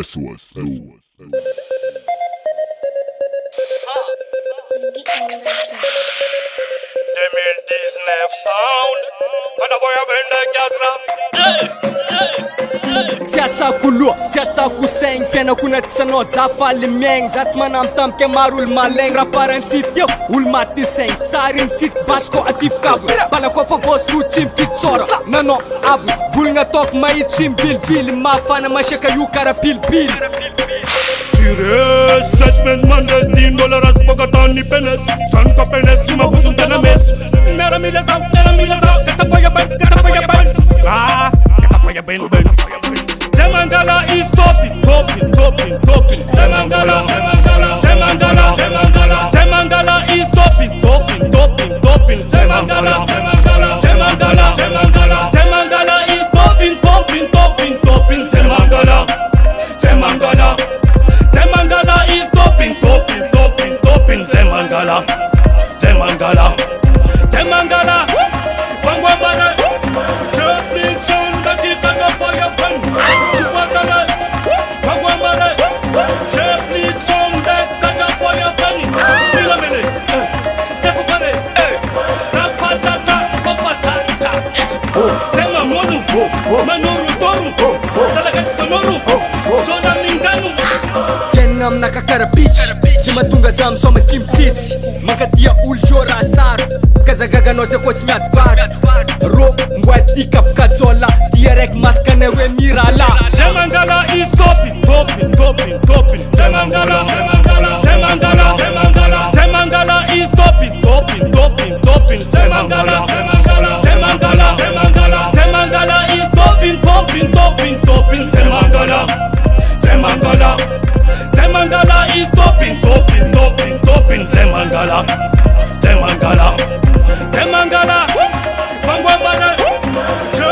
SOS Low. 2019 sound. Quando eu vou vender que Tiasa kulo, tiasa kuseng Fena kuna tisano zafali meng Zatsman amtam kemarul maleng Raparan sityo, ulmat niseng Sarin sit basko atif kabu Bala ko favos tu chimpit soro Nano abu, bul nga tok mai chimpil pil Mafana mashaka yukara pil pil Tire, $7 $10 as pagatan ni penes San ka penes, sumabusong ka na mes Mera milataw, kata faya ban Ah, kata faya ban Zemangala is topping Zemangala is topping Zemangala is topping Zemangala is topping Zemangala Vangwa bara Je plie son bati kaka fire ban Chupatala Vangwa bara Je plie son bati kaka fire ban Mila mele Sefu kare Rapatata Kofatata Tema monu Manuru toru Salagat sonoru Jona minganu Kenam nakakara bitch Simatunga zam soma steam tits Makatia uljora asaro Kazagaga noze kosmiat var Ro mwati kap kadzola Dierek maskane we mirala Zemangala is topping Zemangala is topping Zemangala is topping Zemangala is topping Zemangala Vangwa bara Je